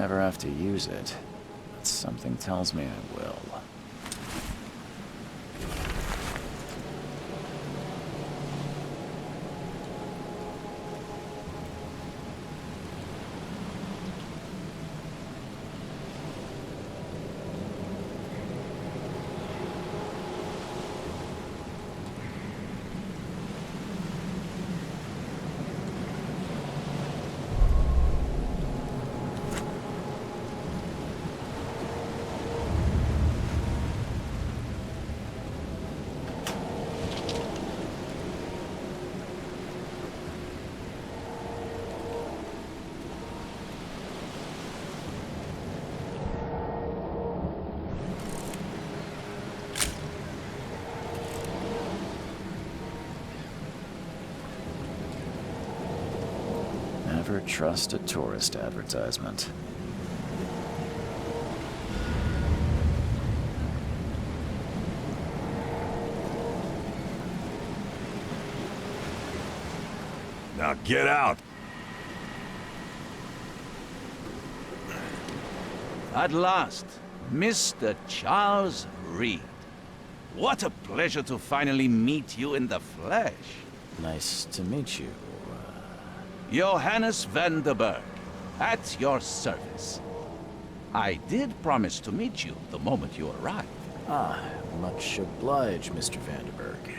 never have to use it, but something tells me I will. Never trust a tourist advertisement. Now get out! At last, Mr. Charles Reed. What a pleasure to finally meet you in the flesh. Nice to meet you. Johannes van der Berg, at your service. I did promise to meet you the moment you arrived. Ah, much obliged, Mr. Vanderberg.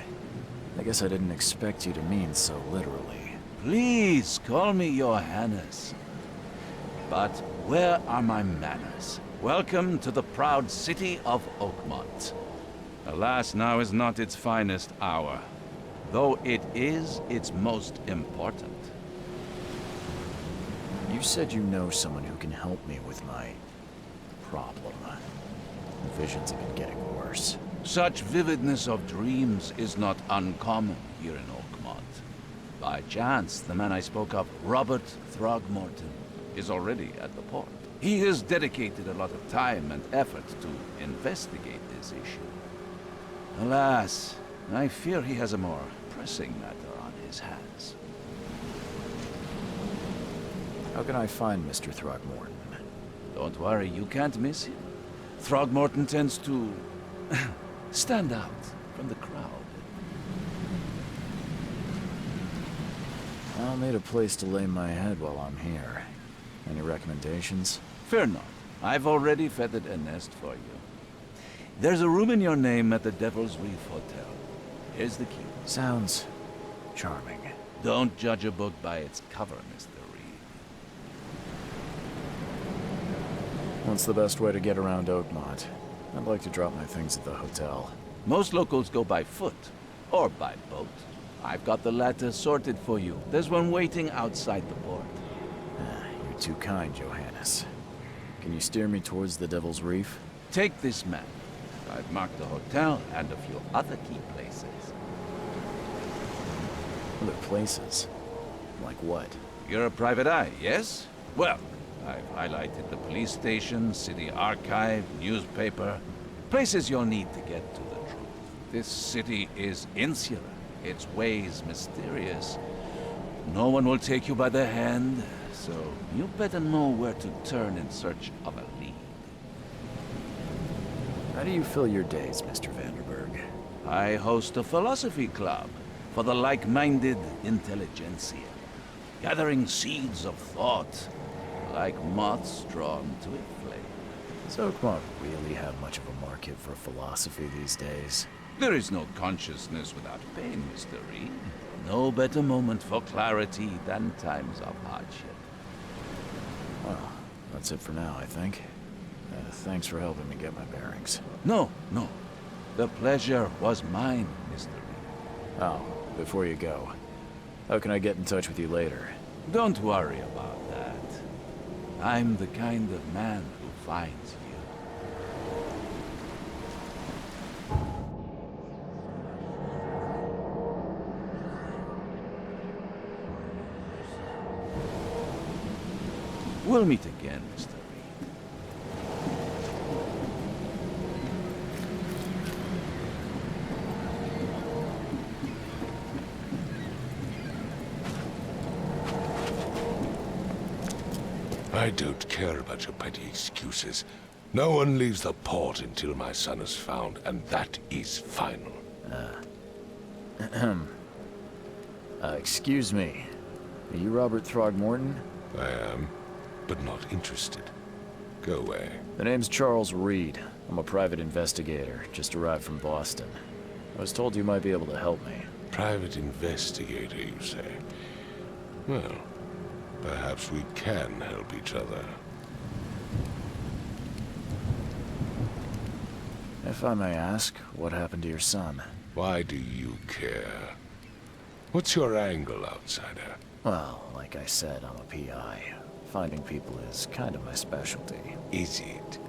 I guess I didn't expect you to mean so literally. Please call me Johannes. But where are my manners? Welcome to the proud city of Oakmont. Alas, now is not its finest hour, though it is its most important. You said you know someone who can help me with my problem. The visions have been getting worse. Such vividness of dreams is not uncommon here in Oakmont. By chance, the man I spoke of, Robert Throgmorton, is already at the port. He has dedicated a lot of time and effort to investigate this issue. Alas, I fear he has a more pressing matter on his hands. How can I find Mr. Throgmorton? Don't worry, you can't miss him. Throgmorton tends to stand out from the crowd. I'll need a place to lay my head while I'm here. Any recommendations? Fear not. I've already feathered a nest for you. There's a room in your name at the Devil's Reef Hotel. Here's the key. Sounds charming. Don't judge a book by its cover, Mr. Reed. What's the best way to get around Oakmont? I'd like to drop my things at the hotel. Most locals go by foot, or by boat. I've got the latter sorted for you. There's one waiting outside the port. You're too kind, Johannes. Can you steer me towards the Devil's Reef? Take this map. I've marked the hotel and a few other key places. Other places? Like what? You're a private eye, yes? Well, I've highlighted the police station, city archive, newspaper. Places you'll need to get to the truth. This city is insular, its ways mysterious. No one will take you by the hand, so you better know where to turn in search of a lead. How do you fill your days, Mr. Vanderberg? I host a philosophy club for the like-minded intelligentsia, gathering seeds of thought like moths drawn to a flame. Does Oakmont really have much of a market for philosophy these days? There is no consciousness without pain, Mr. Reed. No better moment for clarity than times of hardship. Well, that's it for now, I think. Thanks for helping me get my bearings. No. The pleasure was mine, Mr. Reed. Oh, before you go, how can I get in touch with you later? Don't worry about that. I'm the kind of man who finds you. We'll meet again, Mr. Reed. I don't care about your petty excuses. No one leaves the port until my son is found, and that is final. Excuse me. Are you Robert Throgmorton? I am, but not interested. Go away. The name's Charles Reed. I'm a private investigator, just arrived from Boston. I was told you might be able to help me. Private investigator, you say? Well, perhaps we can help each other. If I may ask, what happened to your son? Why do you care? What's your angle, outsider? Well, like I said, I'm a PI. Finding people is kind of my specialty. Is it?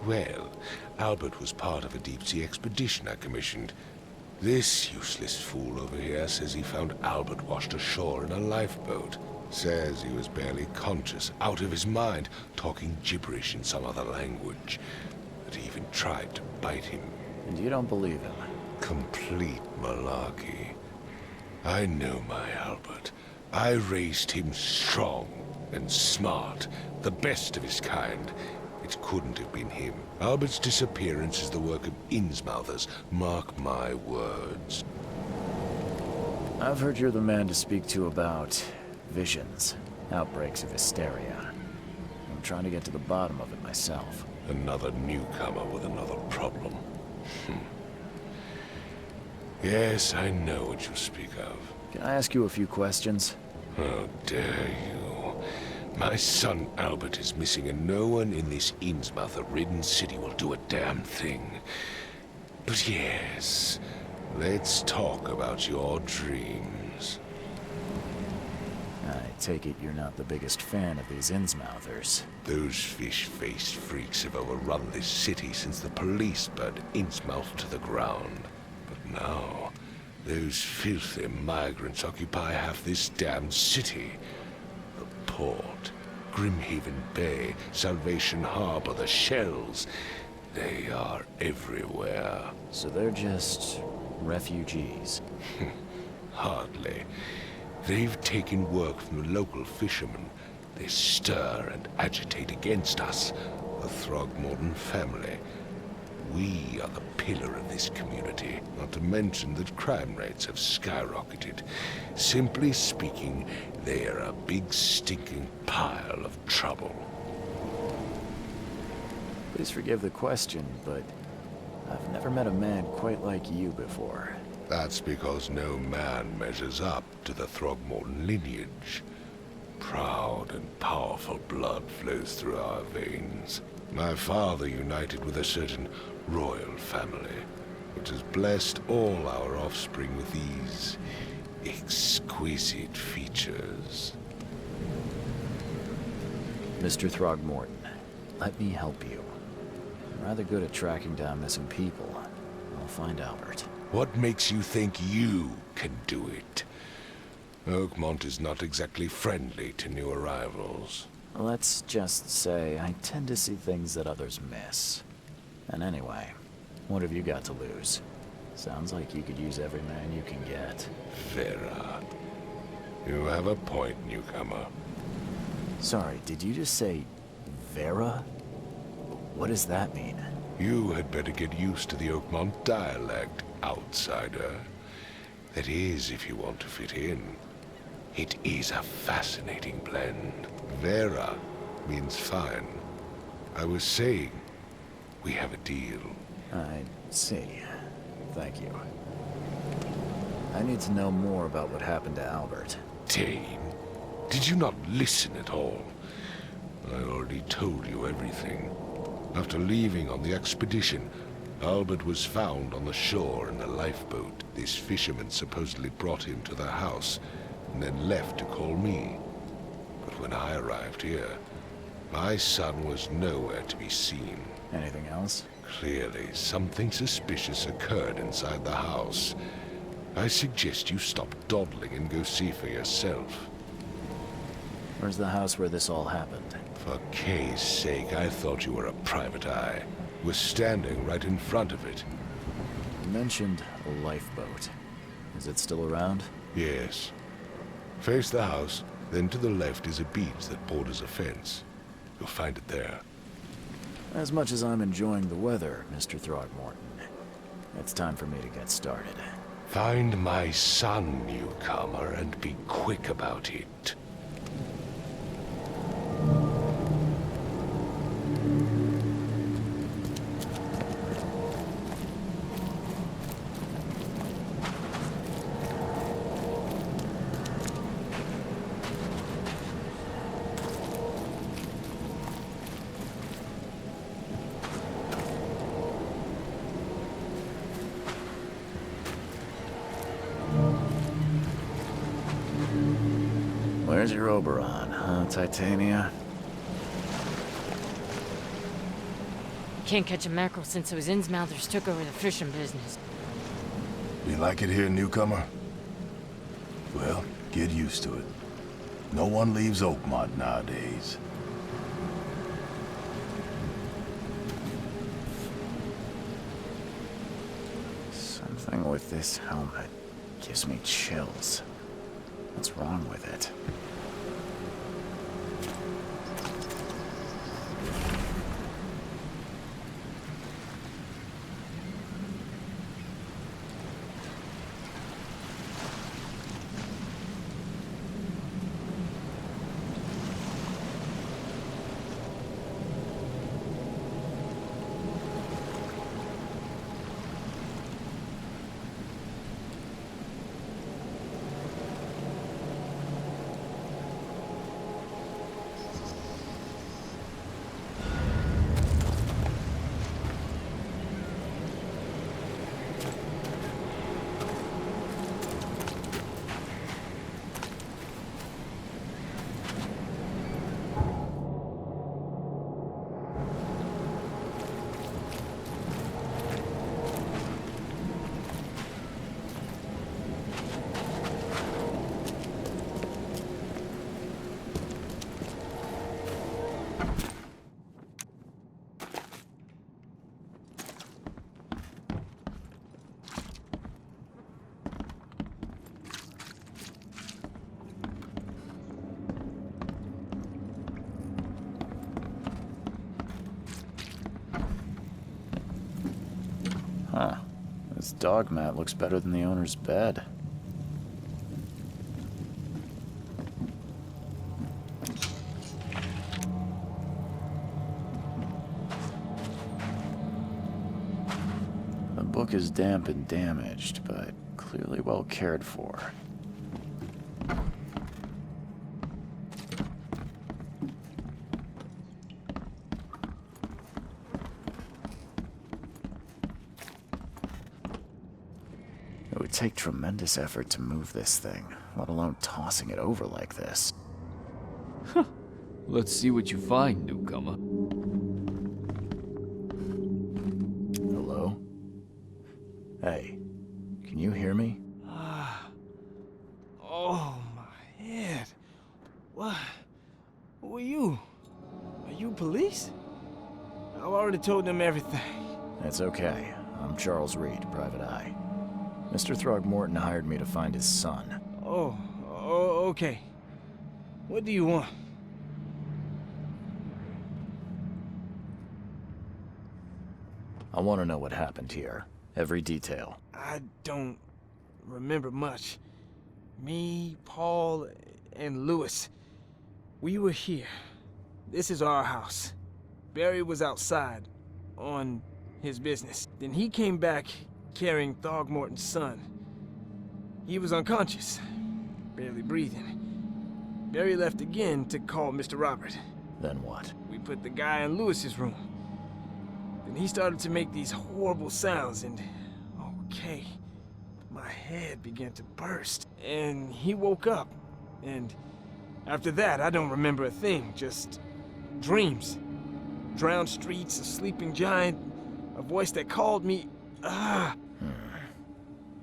Well, Albert was part of a deep-sea expedition I commissioned. This useless fool over here says he found Albert washed ashore in a lifeboat. Says he was barely conscious, out of his mind, talking gibberish in some other language. That he even tried to bite him. And you don't believe him? Complete malarkey. I know my Albert. I raised him strong and smart, the best of his kind. It couldn't have been him. Albert's disappearance is the work of Innsmouthers. Mark my words. I've heard you're the man to speak to about visions, outbreaks of hysteria. I'm trying to get to the bottom of it myself. Another newcomer with another problem. Yes, I know what you speak of. Can I ask you a few questions? How dare you? My son Albert is missing, and no one in this Innsmouther-ridden city will do a damn thing. But yes, let's talk about your dreams. I take it you're not the biggest fan of these Innsmouthers. Those fish-faced freaks have overrun this city since the police burned Innsmouth to the ground. But now, those filthy migrants occupy half this damned city. The port, Grimhaven Bay, Salvation Harbor, the shells. They are everywhere. So they're just refugees. Hardly. They've taken work from the local fishermen. They stir and agitate against us, the Throgmorton family. We are the pillar of this community, not to mention that crime rates have skyrocketed. Simply speaking, they are a big stinking pile of trouble. Please forgive the question, but I've never met a man quite like you before. That's because no man measures up to the Throgmorton lineage. Proud and powerful blood flows through our veins. My father united with a certain royal family, which has blessed all our offspring with these exquisite features. Mr. Throgmorton, let me help you. I'm rather good at tracking down missing people. I'll find Albert. What makes you think you can do it? Oakmont is not exactly friendly to new arrivals. Let's just say I tend to see things that others miss. And anyway, what have you got to lose? Sounds like you could use every man you can get. Vera. You have a point, newcomer. Sorry, did you just say Vera? What does that mean? You had better get used to the Oakmont dialect, outsider. That is, if you want to fit in. It is a fascinating blend. Vera means fine. I was saying, we have a deal. I see. Thank you. I need to know more about what happened to Albert. Dane, did you not listen at all? I already told you everything. After leaving on the expedition, Albert was found on the shore in a lifeboat. This fisherman supposedly brought him to their house, and then left to call me. But when I arrived here, my son was nowhere to be seen. Anything else? Clearly, something suspicious occurred inside the house. I suggest you stop dawdling and go see for yourself. Where's the house where this all happened? For Kay's sake, I thought you were a private eye. We're standing right in front of it. You mentioned a lifeboat. Is it still around? Yes. Face the house, then to the left is a beach that borders a fence. You'll find it there. As much as I'm enjoying the weather, Mr. Throgmorton, it's time for me to get started. Find my son, newcomer, and be quick about it. Where's your Oberon, huh, Titania? Can't catch a mackerel since those Innsmouthers took over the fishing business. You like it here, newcomer? Well, get used to it. No one leaves Oakmont nowadays. Something with this helmet gives me chills. What's wrong with it? Huh. This dog mat looks better than the owner's bed. The book is damp and damaged, but clearly well cared for. It would take tremendous effort to move this thing, let alone tossing it over like this. Let's see what you find, newcomer. Hello? Hey, can you hear me? Oh, my head. What? Who are you? Are you police? I've already told them everything. It's okay. I'm Charles Reed, Private Eye. Mr. Throgmorton hired me to find his son. Oh, okay. What do you want? I want to know what happened here. Every detail. I don't remember much. Me, Paul, and Lewis. We were here. This is our house. Barry was outside, on his business. Then he came back carrying Throgmorton's son. He was unconscious, barely breathing. Barry left again to call Mr. Robert. Then what? We put the guy in Lewis's room. Then he started to make these horrible sounds and, okay, my head began to burst. And he woke up. And after that, I don't remember a thing, just dreams. Drowned streets, a sleeping giant, a voice that called me.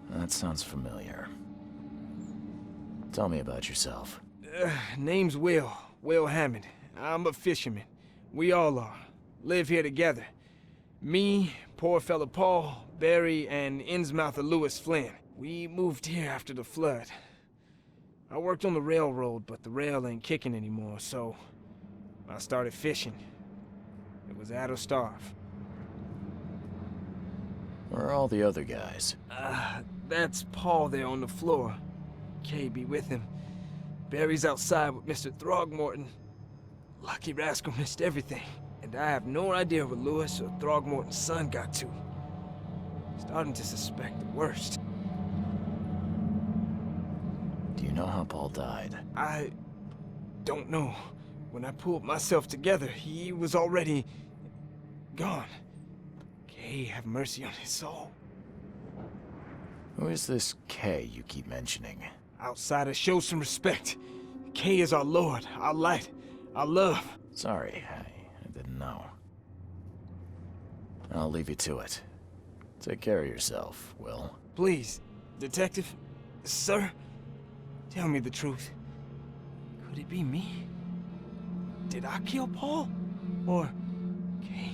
That sounds familiar. Tell me about yourself. Name's Will Hammond. I'm a fisherman. We all are. Live here together. Me, poor fella Paul, Barry, and Innsmouther Lewis Flynn. We moved here after the flood. I worked on the railroad, but the rail ain't kicking anymore, so I started fishing. It was at or starve. Where are all the other guys? That's Paul there on the floor. Kay be with him. Barry's outside with Mr. Throgmorton. Lucky rascal missed everything. And I have no idea where Lewis or Throgmorton's son got to. Starting to suspect the worst. Do you know how Paul died? I don't know. When I pulled myself together, he was already gone. Kay have mercy on his soul. Who is this K you keep mentioning? Outsiders, show some respect. Kay is our lord, our light, our love. Sorry, I didn't know. I'll leave you to it. Take care of yourself, Will. Please, detective, sir, tell me the truth. Could it be me? Did I kill Paul? Or, Kay,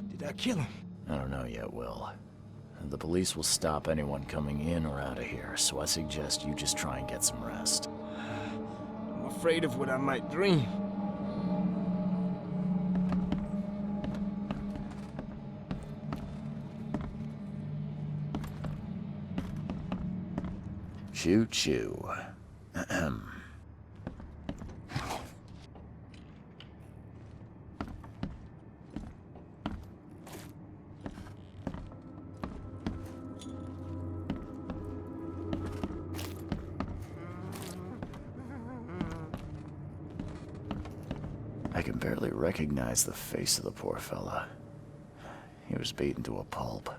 did I kill him? I don't know yet, Will. The police will stop anyone coming in or out of here, so I suggest you just try and get some rest. I'm afraid of what I might dream. Choo-choo. Ahem. I can barely recognize the face of the poor fella. He was beaten to a pulp.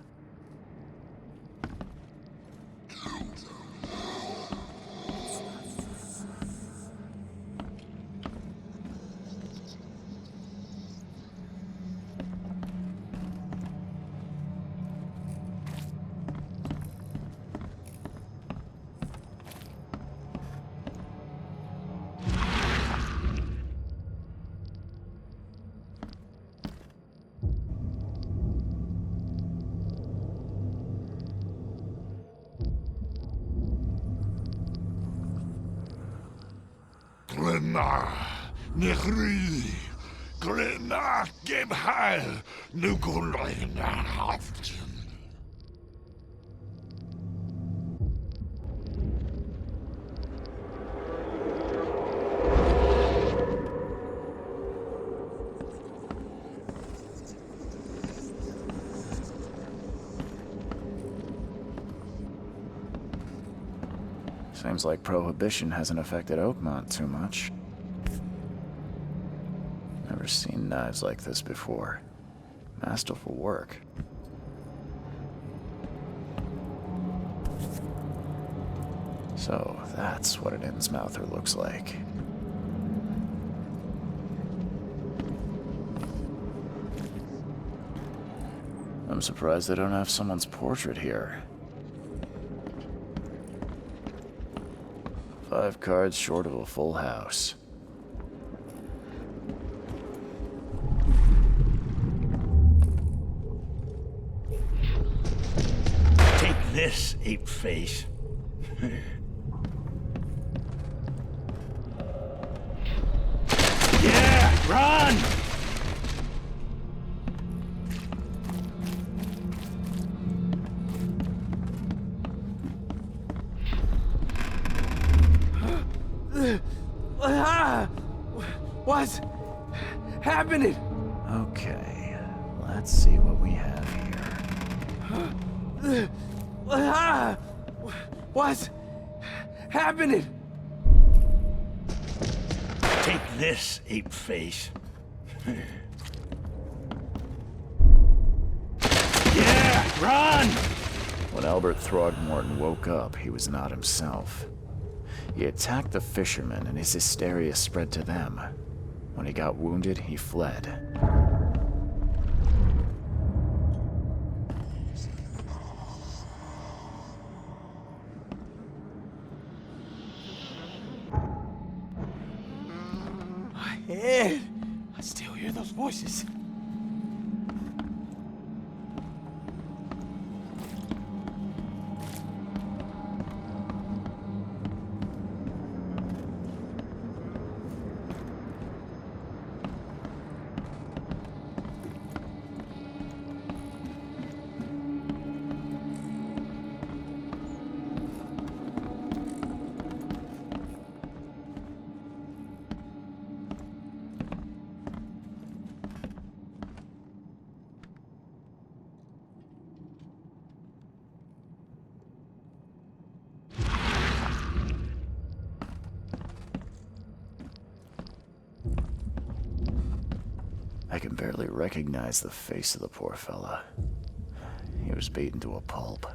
Glenna, Nechri, Glenna, gib heil, nu Glenna haft. Seems like Prohibition hasn't affected Oakmont too much. Never seen knives like this before. Masterful work. So, that's what an Innsmouther looks like. I'm surprised they don't have someone's portrait here. 5 cards short of a full house. Take this, ape-face. Yeah, run! What's happening? Okay, let's see what we have here. What's happening? Take this, ape-face. Yeah, run! When Albert Throgmorton woke up, he was not himself. He attacked the fishermen, and his hysteria spread to them. When he got wounded, he fled. My head. I still hear those voices. I can barely recognize the face of the poor fella. He was beaten to a pulp.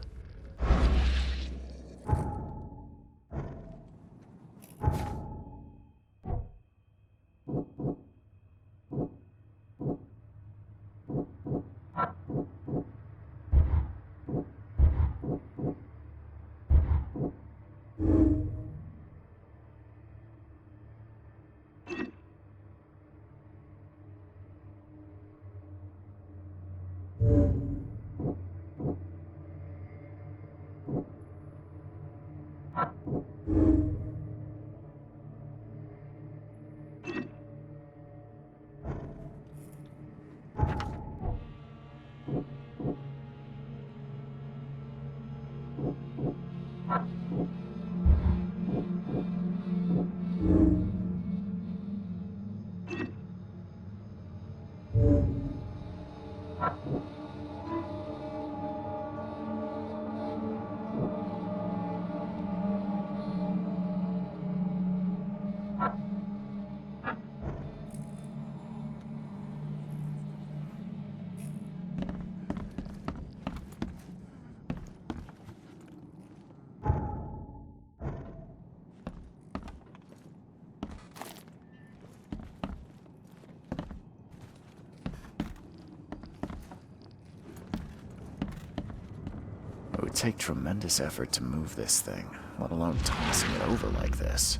It would take tremendous effort to move this thing, let alone tossing it over like this.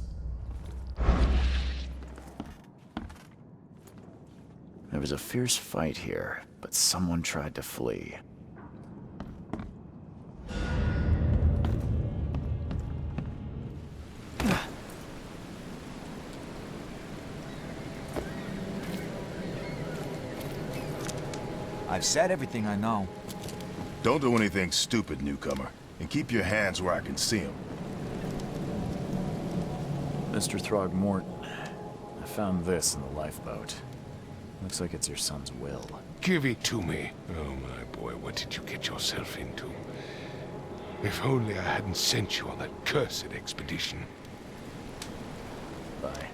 There was a fierce fight here, but someone tried to flee. I've said everything I know. Don't do anything stupid, newcomer. And keep your hands where I can see them. Mr. Throgmorton, I found this in the lifeboat. Looks like it's your son's will. Give it to me. Oh, my boy, what did you get yourself into? If only I hadn't sent you on that cursed expedition. Bye.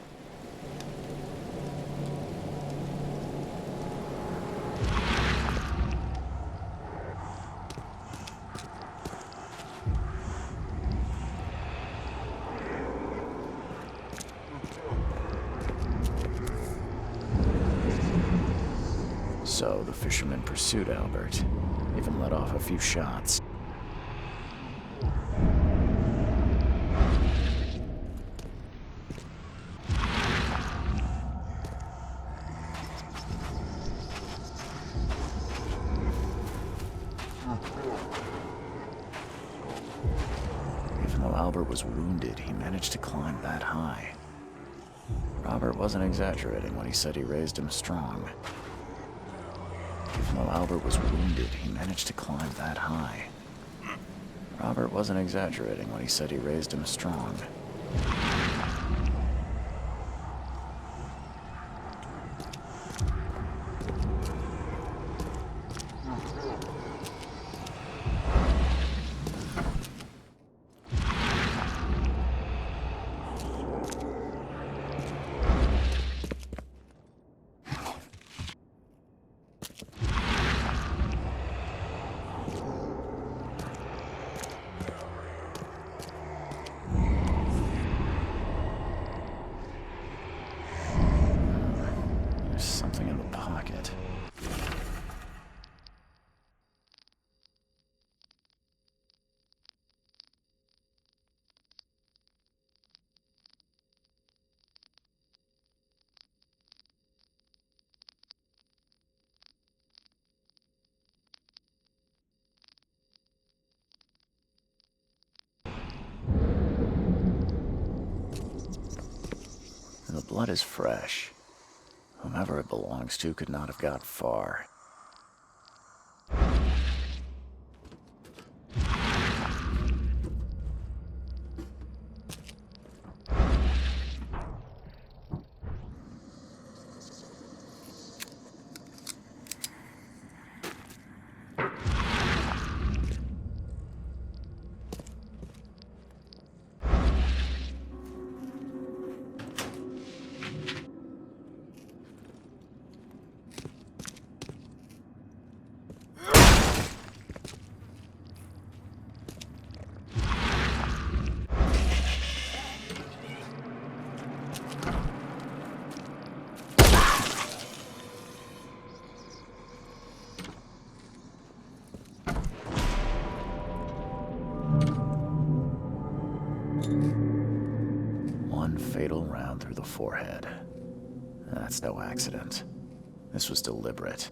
So the fisherman pursued Albert, even let off a few shots. Even though Albert was wounded, he managed to climb that high. Robert wasn't exaggerating when he said he raised him strong. Even though Albert was wounded, he managed to climb that high. Robert wasn't exaggerating when he said he raised him strong. Something in the pocket. And the blood is fresh. Whomever it belongs to could not have got far. fatal round through the forehead. That's no accident. This was deliberate.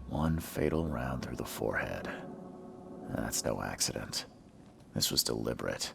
One fatal round through the forehead. That's no accident. This was deliberate.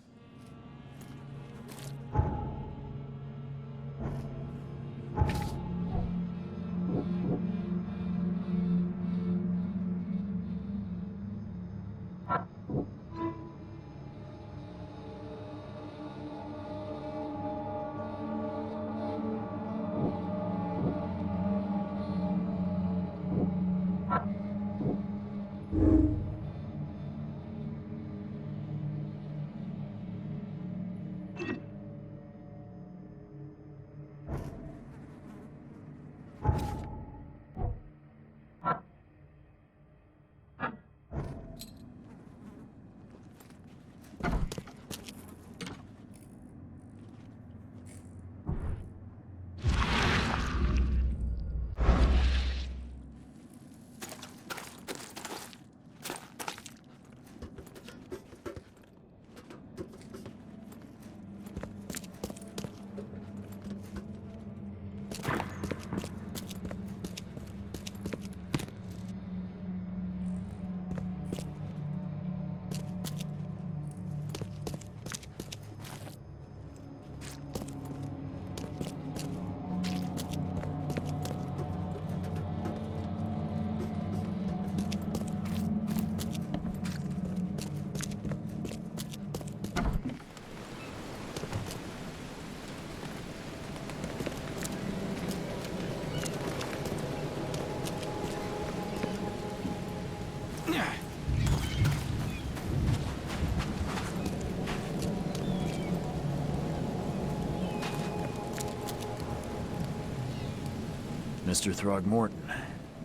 Mr. Throgmorton,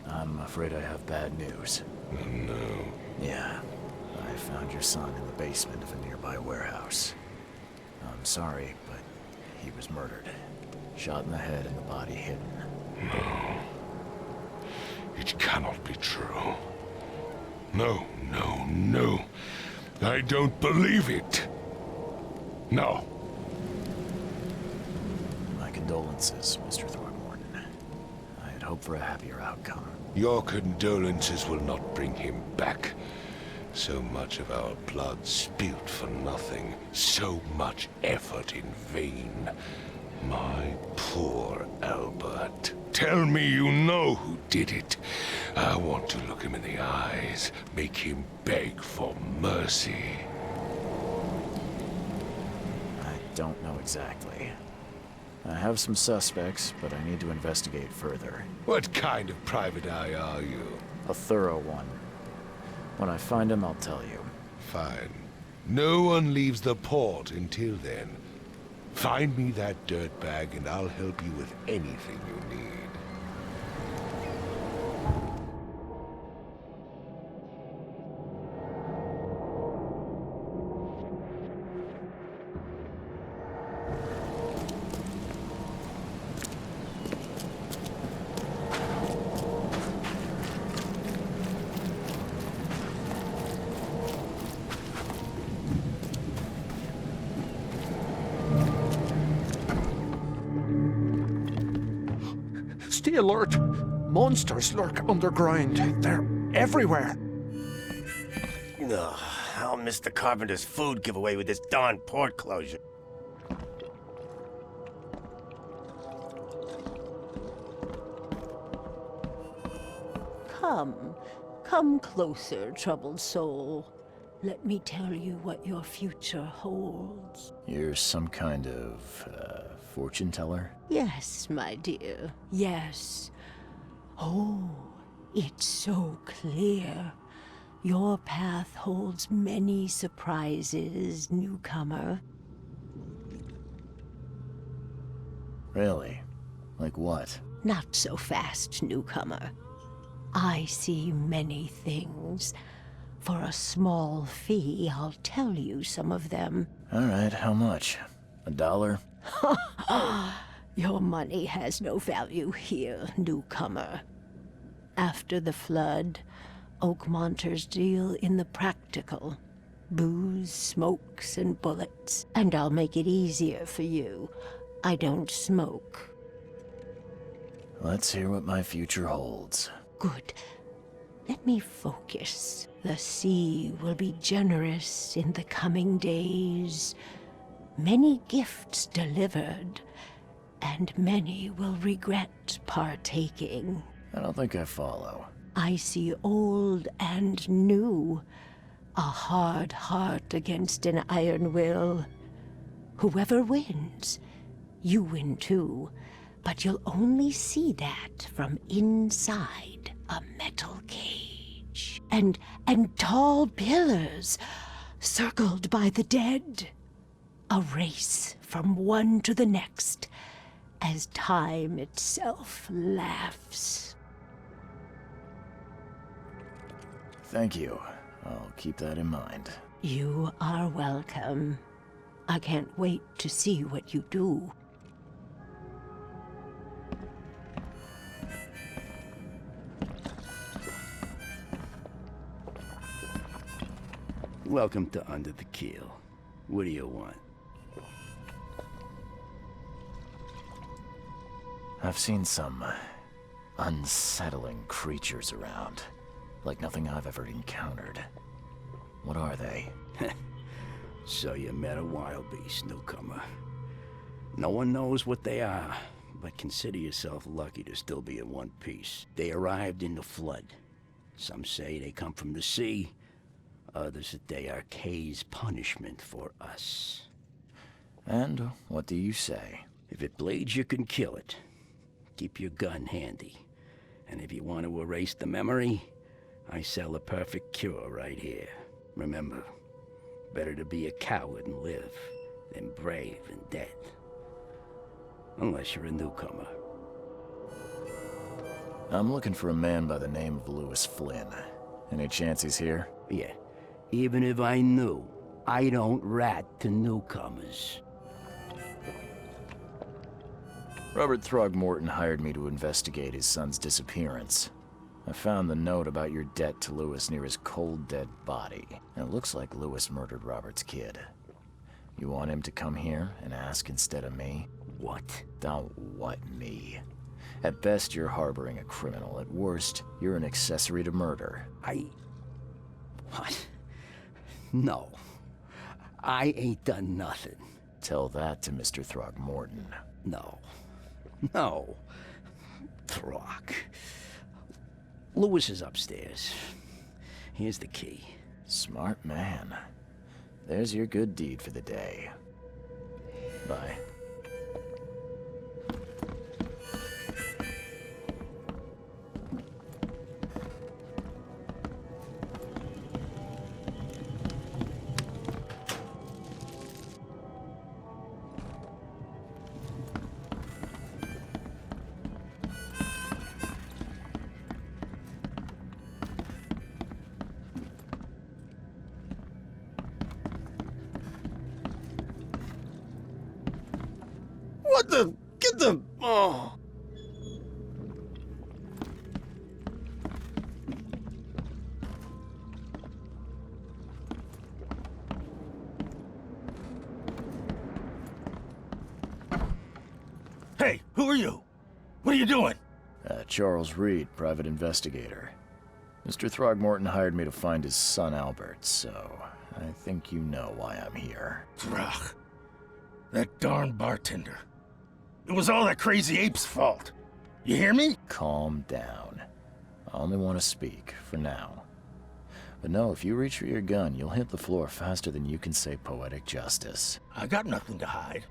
I'm afraid I have bad news. Oh, no. Yeah, I found your son in the basement of a nearby warehouse. I'm sorry, but he was murdered. Shot in the head and the body hidden. No. It cannot be true. No, no, no. I don't believe it. No. My condolences, Mr. Throgmorton. I had hoped for a happier outcome. Your condolences will not bring him back. So much of our blood spilt for nothing. So much effort in vain. My poor Albert. Tell me you know who did it. I want to look him in the eyes, make him beg for mercy. I don't know exactly. I have some suspects, but I need to investigate further. What kind of private eye are you? A thorough one. When I find him, I'll tell you. Fine. No one leaves the port until then. Find me that dirtbag and I'll help you with anything you need. Stay alert! Monsters lurk underground. They're everywhere. Ugh, I'll miss the Carpenter's food giveaway with this darn port closure. Come closer, troubled soul. Let me tell you what your future holds. You're some kind of, fortune teller? Yes, my dear, yes. Oh, it's so clear. Your path holds many surprises, newcomer. Really? Like what? Not so fast, newcomer. I see many things. For a small fee, I'll tell you some of them. All right, how much? $1? Your money has no value here, newcomer. After the flood, Oakmonters deal in the practical. Booze, smokes, and bullets. And I'll make it easier for you. I don't smoke. Let's hear what my future holds. Good. Let me focus. The sea will be generous in the coming days. Many gifts delivered, and many will regret partaking. I don't think I follow. I see old and new. A hard heart against an iron will. Whoever wins, you win too. But you'll only see that from inside a metal cage. And tall pillars, circled by the dead. A race from one to the next, as time itself laughs. Thank you. I'll keep that in mind. You are welcome. I can't wait to see what you do. Welcome to Under the Keel. What do you want? I've seen some unsettling creatures around. Like nothing I've ever encountered. What are they? So you met a wild beast, newcomer. No one knows what they are, but consider yourself lucky to still be in one piece. They arrived in the flood. Some say they come from the sea. Others that they are Kay's punishment for us. And what do you say? If it bleeds, you can kill it. Keep your gun handy. And if you want to erase the memory, I sell a perfect cure right here. Remember, better to be a coward and live than brave and dead. Unless you're a newcomer. I'm looking for a man by the name of Lewis Flynn. Any chance he's here? Yeah. Even if I knew, I don't rat to newcomers. Robert Throgmorton hired me to investigate his son's disappearance. I found the note about your debt to Lewis near his cold, dead body. And it looks like Lewis murdered Robert's kid. You want him to come here and ask instead of me? What? Don't what me. At best, you're harboring a criminal. At worst, you're an accessory to murder. What? No. I ain't done nothing. Tell that to Mr. Throgmorton. No. No. Throg. Lewis is upstairs. Here's the key. Smart man. There's your good deed for the day. Bye. What the? Get the... Oh. Hey, who are you? What are you doing? Charles Reed, private investigator. Mr. Throgmorton hired me to find his son Albert, so I think you know why I'm here. Throg. That darn bartender. It was all that crazy ape's fault. You hear me? Calm down. I only want to speak, for now. But no, if you reach for your gun, you'll hit the floor faster than you can say poetic justice. I got nothing to hide.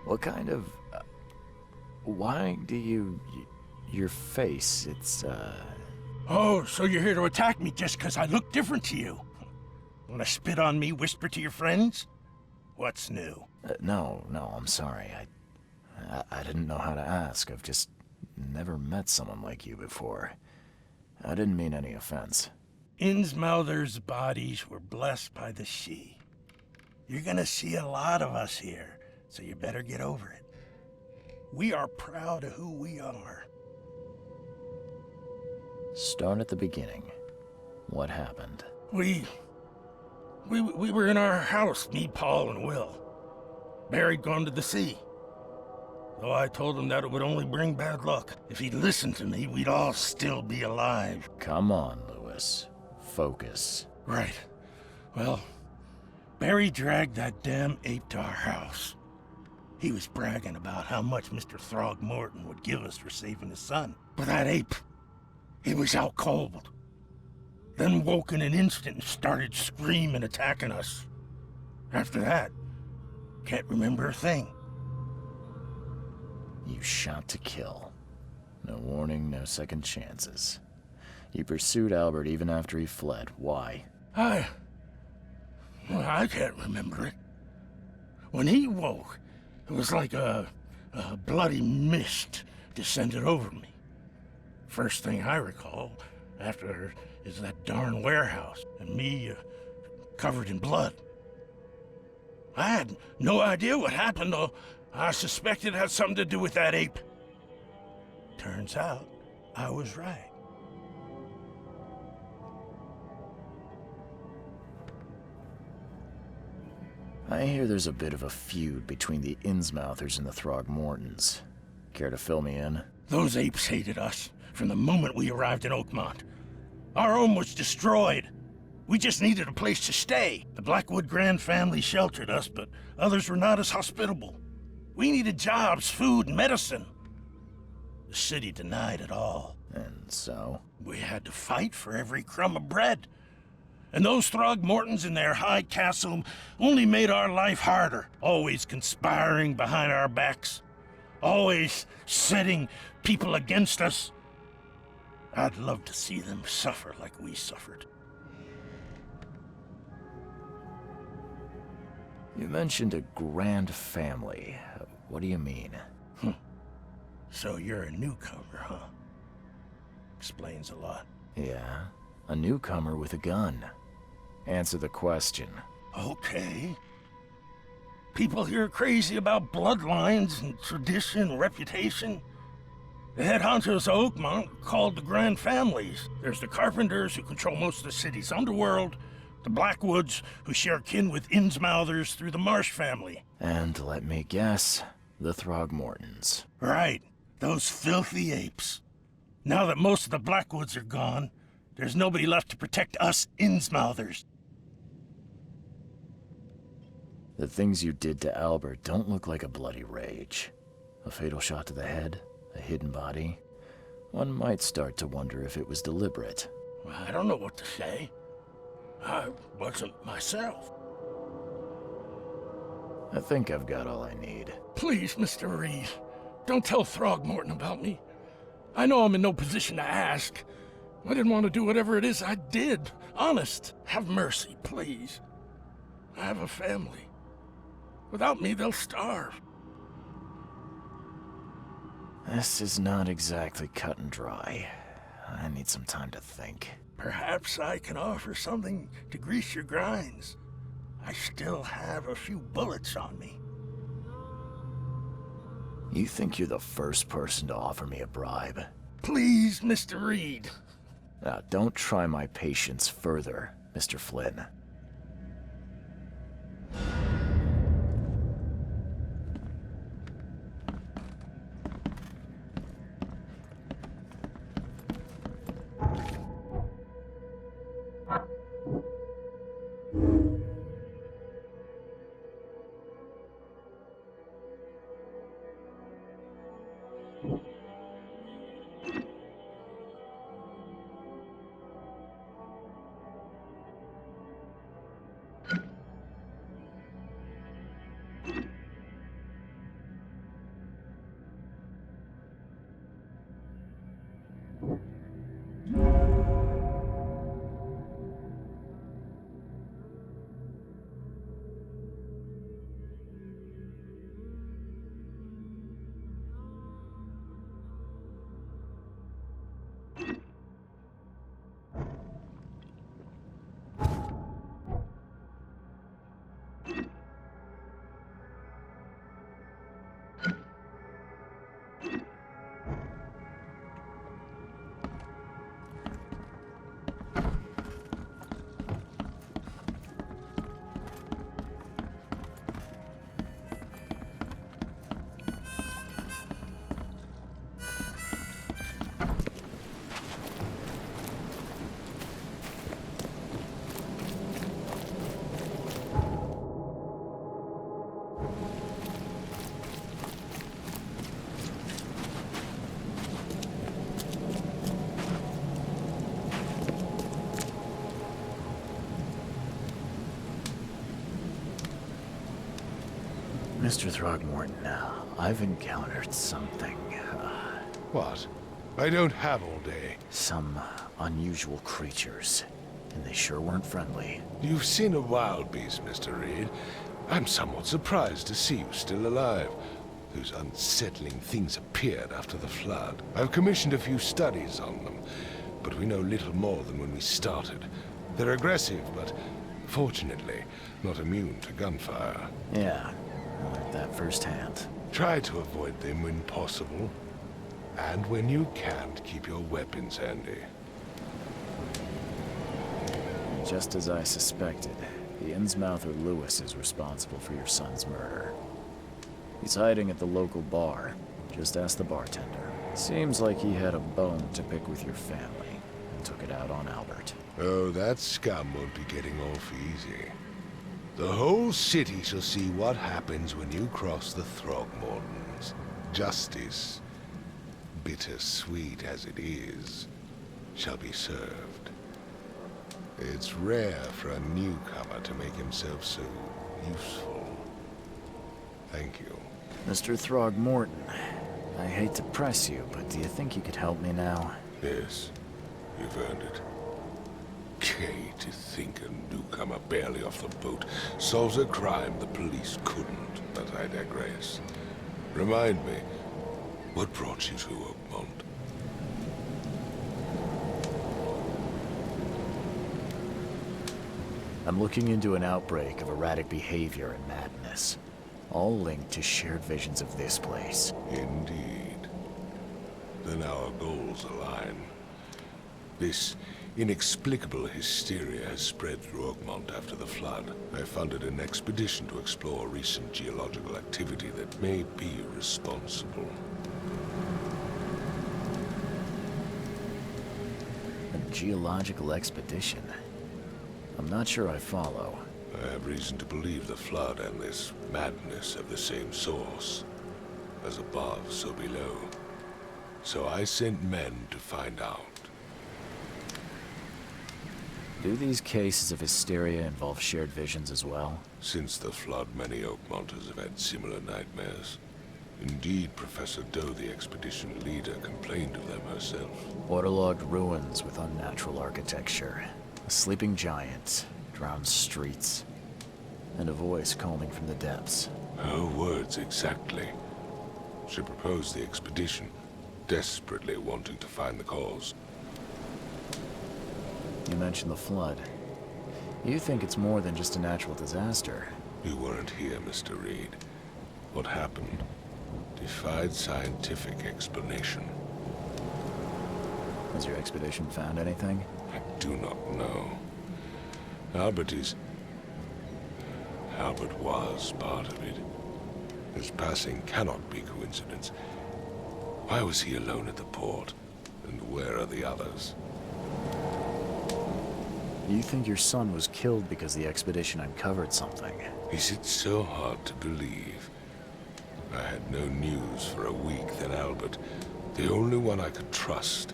What kind of... Why do you... Your face, it's, Oh, so you're here to attack me just 'cause I look different to you? Wanna spit on me, whisper to your friends? What's new? No, I'm sorry. I didn't know how to ask. I've just never met someone like you before. I didn't mean any offense. Innsmouther's bodies were blessed by the sea. You're gonna see a lot of us here, so you better get over it. We are proud of who we are. Start at the beginning. What happened? We were in our house, me, Paul, and Will. Barry'd gone to the sea. Though I told him that it would only bring bad luck. If he'd listened to me, we'd all still be alive. Come on, Lewis. Focus. Right. Well, Barry dragged that damn ape to our house. He was bragging about how much Mr. Throgmorton would give us for saving his son. But that ape, he was out cold. Then woke in an instant and started screaming, attacking us. After that, can't remember a thing. You shot to kill. No warning, no second chances. You pursued Albert even after he fled. Why? I can't remember it. When he woke, it was like a bloody mist descended over me. First thing I recall after is that darn warehouse and me covered in blood. I had no idea what happened, though. I suspected it had something to do with that ape. Turns out, I was right. I hear there's a bit of a feud between the Innsmouthers and the Throgmortons. Care to fill me in? Those apes hated us from the moment we arrived in Oakmont. Our home was destroyed. We just needed a place to stay. The Blackwood Grand family sheltered us, but others were not as hospitable. We needed jobs, food, and medicine. The city denied it all. And so? We had to fight for every crumb of bread. And those Throgmortons in their high castle only made our life harder, always conspiring behind our backs, always setting people against us. I'd love to see them suffer like we suffered. You mentioned a grand family. What do you mean? So you're a newcomer, huh? Explains a lot. Yeah, a newcomer with a gun. Answer the question. Okay. People here are crazy about bloodlines and tradition, reputation. The head honchos of Oakmont are called the Grand Families. There's the Carpenters, who control most of the city's underworld, the Blackwoods, who share kin with Innsmouthers through the Marsh family. And let me guess, the Throgmortons. Right, those filthy apes. Now that most of the Blackwoods are gone, there's nobody left to protect us Innsmouthers. The things you did to Albert don't look like a bloody rage. A fatal shot to the head, a hidden body. One might start to wonder if it was deliberate. I don't know what to say. I wasn't myself. I think I've got all I need. Please, Mr. Reed, don't tell Throgmorton about me. I know I'm in no position to ask. I didn't want to do whatever it is I did. Honest, have mercy, please. I have a family. Without me, they'll starve. This is not exactly cut and dry. I need some time to think. Perhaps I can offer something to grease your grinds. I still have a few bullets on me. You think you're the first person to offer me a bribe? Please, Mr. Reed. Now, don't try my patience further, Mr. Flynn. Mr. Throgmorton, I've encountered something. What? I don't have all day. Some unusual creatures. And they sure weren't friendly. You've seen a wild beast, Mr. Reed. I'm somewhat surprised to see you still alive. Those unsettling things appeared after the flood. I've commissioned a few studies on them, but we know little more than when we started. They're aggressive, but fortunately, not immune to gunfire. Yeah, I learned that firsthand. Try to avoid them when possible. And when you can't, keep your weapons handy. Just as I suspected, the Innsmouther Lewis is responsible for your son's murder. He's hiding at the local bar. Just ask the bartender. Seems like he had a bone to pick with your family, and took it out on Albert. Oh, that scum won't be getting off easy. The whole city shall see what happens when you cross the Throgmortons. Justice, bittersweet as it is, shall be served. It's rare for a newcomer to make himself so useful. Thank you. Mr. Throgmorton, I hate to press you, but do you think you could help me now? Yes, you've earned it. Gay to think a newcomer barely off the boat solves a crime the police couldn't, but I digress. Remind me, what brought you to Oakmont? I'm looking into an outbreak of erratic behavior and madness, all linked to shared visions of this place. Indeed. Then our goals align. This inexplicable hysteria has spread through Oakmont after the flood. I funded an expedition to explore recent geological activity that may be responsible. A geological expedition? I'm not sure I follow. I have reason to believe the flood and this madness have the same source. As above, so below. So I sent men to find out. Do these cases of hysteria involve shared visions as well? Since the flood, many Oakmonters have had similar nightmares. Indeed, Professor Doe, the expedition leader, complained of them herself. Waterlogged ruins with unnatural architecture. A sleeping giant, drowned streets, and a voice calling from the depths. Her words exactly. She proposed the expedition, desperately wanting to find the cause. You mentioned the flood. You think it's more than just a natural disaster? You weren't here, Mr. Reed. What happened defied scientific explanation. Has your expedition found anything? I do not know. Albert was part of it. His passing cannot be coincidence. Why was he alone at the port? And where are the others? You think your son was killed because the expedition uncovered something? Is it so hard to believe? I had no news for a week, then Albert, the only one I could trust,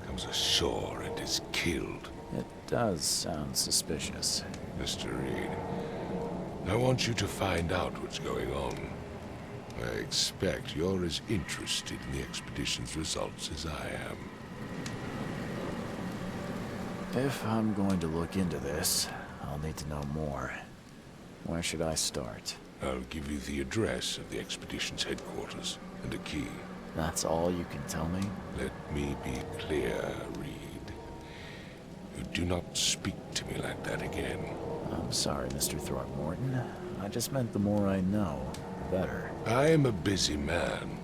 comes ashore and is killed. It does sound suspicious. Mr. Reed, I want you to find out what's going on. I expect you're as interested in the expedition's results as I am. If I'm going to look into this, I'll need to know more. Where should I start? I'll give you the address of the expedition's headquarters and a key. That's all you can tell me? Let me be clear, Reed. You do not speak to me like that again. I'm sorry, Mr. Throgmorton. I just meant the more I know, the better. I am a busy man.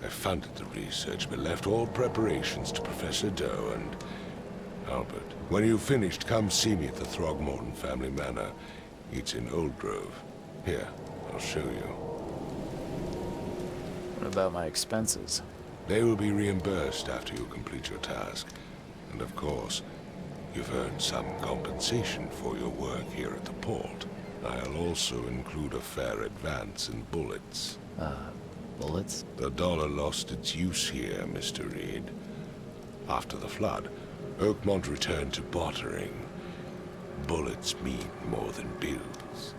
I funded the research, but left all preparations to Professor Doe and Albert. When you've finished, come see me at the Throgmorton family manor. It's in Old Grove. Here, I'll show you. What about my expenses? They will be reimbursed after you complete your task. And of course, you've earned some compensation for your work here at the port. I'll also include a fair advance in bullets. Bullets? The dollar lost its use here, Mr. Reed. After the flood, Oakmont returned to bartering. Bullets mean more than bills.